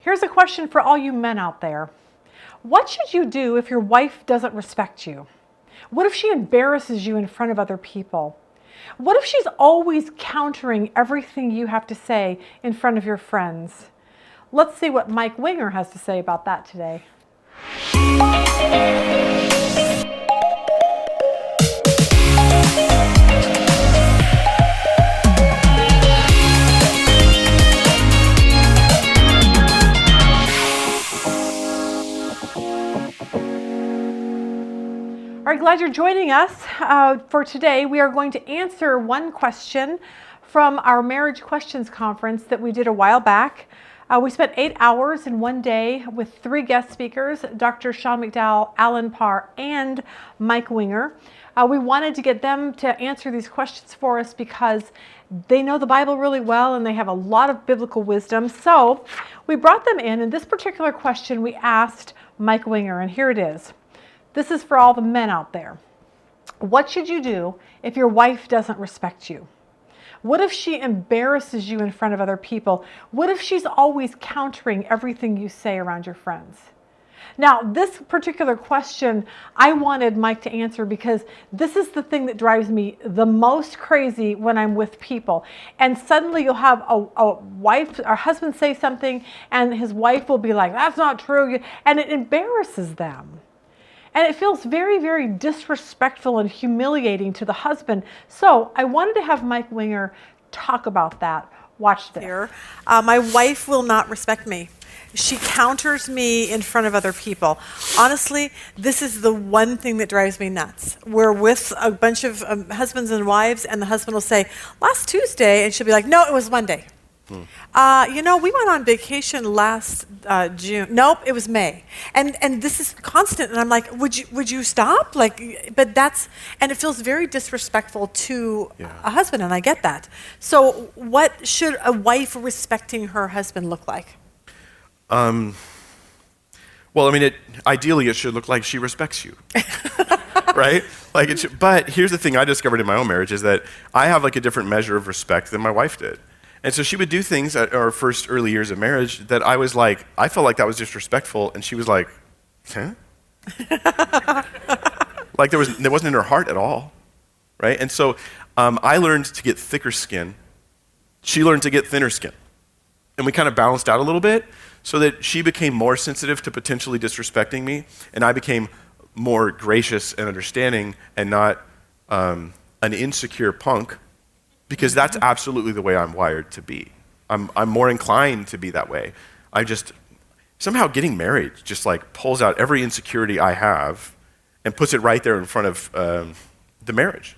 Here's a question for all you men out there. What should you do if your wife doesn't respect you? What if she embarrasses you in front of other people? What if she's always countering everything you have to say in front of your friends? Let's see what Mike Winger has to say about that today. All right, glad you're joining us. For today, we are going to answer one question from our Marriage Questions Conference that we did a while back. We spent 8 hours in one day with 3 guest speakers, Dr. Sean McDowell, Alan Parr, and Mike Winger. We wanted to get them to answer these questions for us because they know the Bible really well and they have a lot of biblical wisdom. So we brought them in, and this particular question we asked Mike Winger, and here it is. This is for all the men out there. What should you do if your wife doesn't respect you? What if she embarrasses you in front of other people? What if she's always countering everything you say around your friends? Now, this particular question I wanted Mike to answer because this is the thing that drives me the most crazy when I'm with people. And suddenly you'll have a wife or husband say something and his wife will be like, that's not true. And it embarrasses them. And it feels very, very disrespectful and humiliating to the husband. So I wanted to have Mike Winger talk about that. Watch this. Here, my wife will not respect me. She counters me in front of other people. Honestly, this is the one thing that drives me nuts. We're with a bunch of husbands and wives, and the husband will say, last Tuesday, and she'll be like, no, it was Monday. We went on vacation last June. Nope, it was May. And this is constant. And I'm like, would you stop? But and it feels very disrespectful to a husband, and I get that. So what should a wife respecting her husband look like? Ideally it should look like she respects you, right? But here's the thing I discovered in my own marriage is that I have a different measure of respect than my wife did. And so she would do things at our first early years of marriage that I felt like that was disrespectful, and she was like, huh? There wasn't in her heart at all, right? And so I learned to get thicker skin. She learned to get thinner skin. And we kind of balanced out a little bit so that she became more sensitive to potentially disrespecting me, and I became more gracious and understanding and not an insecure punk. Because that's absolutely the way I'm wired to be. I'm more inclined to be that way. Somehow getting married just pulls out every insecurity I have and puts it right there in front of the marriage.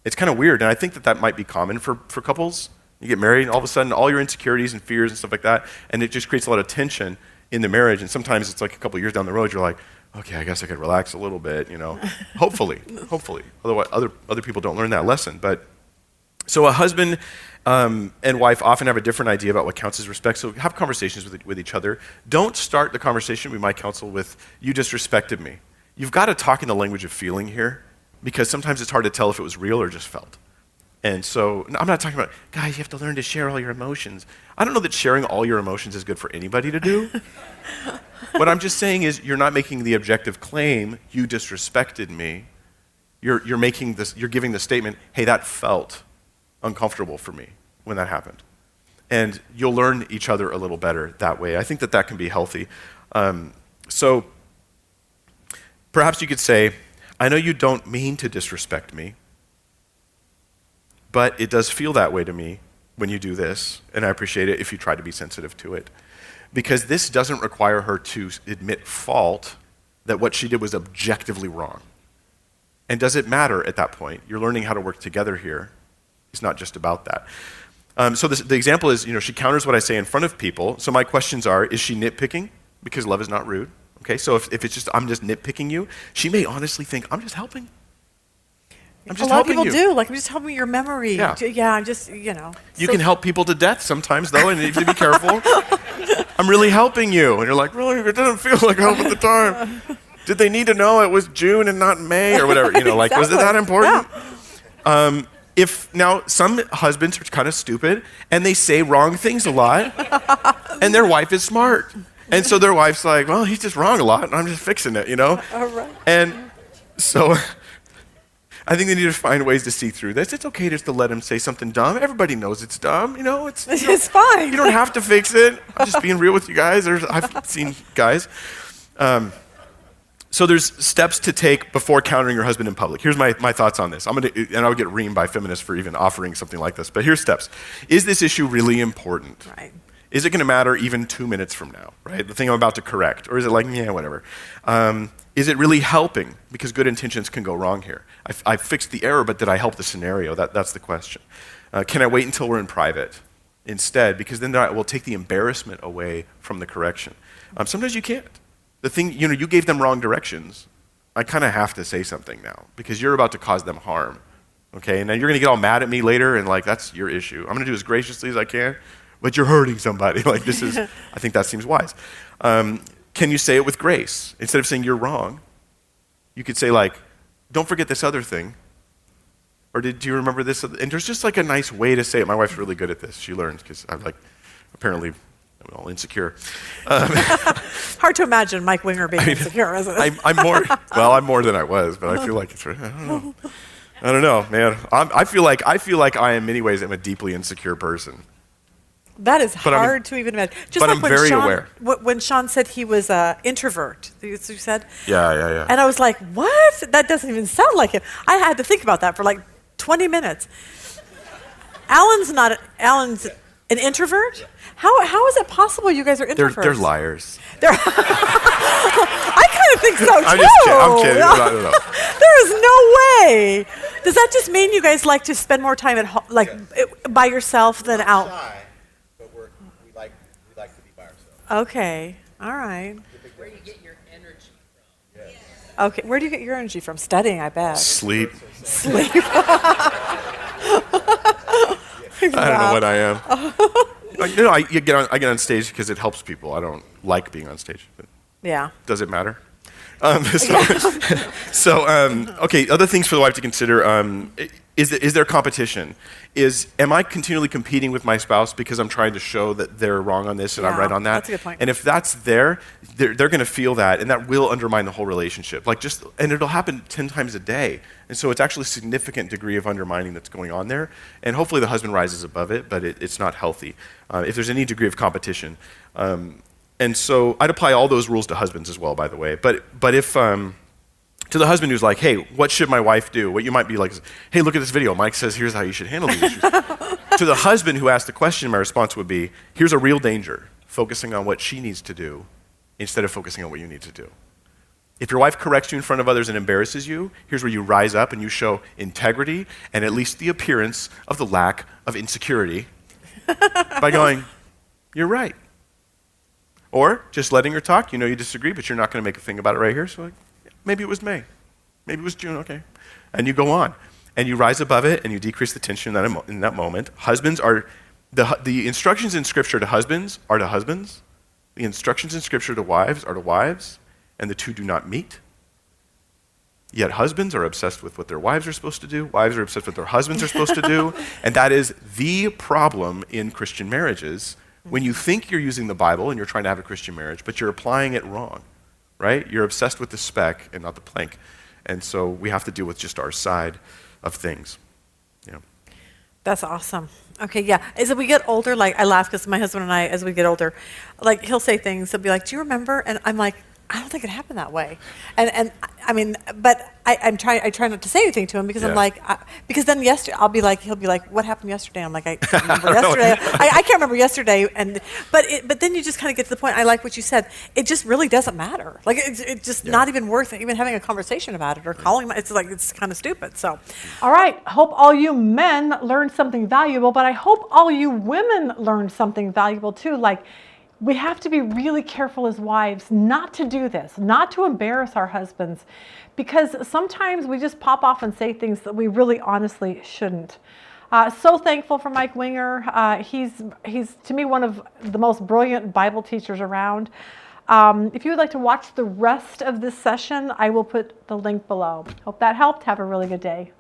It's kind of weird, and I think that might be common for couples. You get married, and all of a sudden, all your insecurities and fears and stuff like that, and it just creates a lot of tension in the marriage, and sometimes it's a couple years down the road, you're like, okay, I guess I could relax a little bit, hopefully. Otherwise, other people don't learn that lesson, but so a husband and wife often have a different idea about what counts as respect, so have conversations with each other. Don't start the conversation, we might counsel, with, you disrespected me. You've got to talk in the language of feeling here, because sometimes it's hard to tell if it was real or just felt. And so I'm not talking about, guys, you have to learn to share all your emotions. I don't know that sharing all your emotions is good for anybody to do. What I'm just saying is you're not making the objective claim, you disrespected me. You're giving the statement, hey, that felt uncomfortable for me when that happened. And you'll learn each other a little better that way. I think that can be healthy. So perhaps you could say, I know you don't mean to disrespect me, but it does feel that way to me when you do this, and I appreciate it if you try to be sensitive to it. Because this doesn't require her to admit fault, that what she did was objectively wrong. And does it matter at that point? You're learning how to work together here. It's not just about that. So the example is, she counters what I say in front of people. So my questions are, is she nitpicking? Because love is not rude. Okay, so if it's just, I'm just nitpicking you, she may honestly think, I'm just helping. I'm just helping you. A lot of people do, I'm just helping your memory. Yeah, I'm just, You can help people to death sometimes, though, and you have to be careful. I'm really helping you. And you're like, really? It doesn't feel like help at the time. Did they need to know it was June and not May or whatever? Exactly. Was it that important? Yeah. if now some husbands are kind of stupid and they say wrong things a lot, and their wife is smart. And so their wife's like, well, he's just wrong a lot, and I'm just fixing it, All right. And so I think they need to find ways to see through this. It's okay just to let him say something dumb. Everybody knows it's dumb, It's fine. You don't have to fix it. I'm just being real with you guys. I've seen guys. So there's steps to take before countering your husband in public. Here's my thoughts on this. And I'll get reamed by feminists for even offering something like this. But here's steps. Is this issue really important? Right. Is it going to matter even 2 minutes from now, right? The thing I'm about to correct. Or is it like, yeah, whatever. Is it really helping? Because good intentions can go wrong here. I fixed the error, but did I help the scenario? That's the question. Can I wait until we're in private instead? Because then that will take the embarrassment away from the correction. Sometimes you can't. The thing, you gave them wrong directions. I kind of have to say something now because you're about to cause them harm. Okay, and then you're going to get all mad at me later and that's your issue. I'm going to do as graciously as I can, but you're hurting somebody. I think that seems wise. Can you say it with grace? Instead of saying you're wrong, you could say don't forget this other thing. Or do you remember this? And there's just a nice way to say it. My wife's really good at this. She learned because I'm apparently I'm all insecure. Hard to imagine Mike Winger being insecure, isn't it? I'm more than I was, but I feel like it's, I don't know, man. I feel like I in many ways am a deeply insecure person. That is hard to even imagine. Just but like I'm when very Sean, aware. When Sean said he was an introvert, you said? Yeah. And I was like, what? That doesn't even sound like him. I had to think about that for 20 minutes. Alan's an introvert? How is it possible you guys are introverts? They're liars. I kind of think so too. I'm kidding. No. There is no way. Does that just mean you guys like to spend more time at home, by yourself than out? Shy, but we like to be by ourselves. Okay. All right. Where do you get your energy from? Yes. Okay. Where do you get your energy from? Studying, I bet. Sleep. Sleep. I don't know what I am. I get on stage because it helps people. I don't like being on stage. But Yeah. does it matter? Okay, other things for the wife to consider. Is there competition? Am I continually competing with my spouse because I'm trying to show that they're wrong on this and I'm Yeah, right on that? that's a good point. And if that's there, they're going to feel that, and that will undermine the whole relationship. And it'll happen 10 times a day. And so it's actually a significant degree of undermining that's going on there. And hopefully the husband rises above it, but it's not healthy if there's any degree of competition. And so I'd apply all those rules to husbands as well, by the way. But if to the husband who's like, hey, what should my wife do? What you might be like is, hey, look at this video. Mike says, here's how you should handle these issues. To the husband who asked the question, my response would be, here's a real danger, focusing on what she needs to do instead of focusing on what you need to do. If your wife corrects you in front of others and embarrasses you, here's where you rise up and you show integrity and at least the appearance of the lack of insecurity by going, you're right. Or just letting her talk. You know you disagree, but you're not going to make a thing about it right here. So maybe it was May. Maybe it was June. Okay. And you go on. And you rise above it and you decrease the tension in that moment. Husbands are, the instructions in Scripture to husbands are to husbands. The instructions in Scripture to wives are to wives. And the two do not meet. Yet husbands are obsessed with what their wives are supposed to do. Wives are obsessed with what their husbands are supposed to do. And that is the problem in Christian marriages. When you think you're using the Bible and you're trying to have a Christian marriage, but you're applying it wrong, right? You're obsessed with the speck and not the plank. And so we have to deal with just our side of things. You know. That's awesome. Okay, yeah. As we get older, I laugh because my husband and I, as we get older, he'll say things, he'll be like, do you remember? And I'm like, I don't think it happened that way. And I mean, but I try not to say anything to him because I'm like, because then yesterday, he'll be like, what happened yesterday? I'm like, I can't remember yesterday. I can't remember yesterday. But then you just kind of get to the point, I like what you said, it just really doesn't matter. It's just not even worth even having a conversation about it or calling him. It's kind of stupid, so. All right, hope all you men learned something valuable, but I hope all you women learned something valuable too. We have to be really careful as wives not to do this, not to embarrass our husbands, because sometimes we just pop off and say things that we really honestly shouldn't. So thankful for Mike Winger. He's to me one of the most brilliant Bible teachers around. If you would like to watch the rest of this session, I will put the link below. Hope that helped. Have a really good day.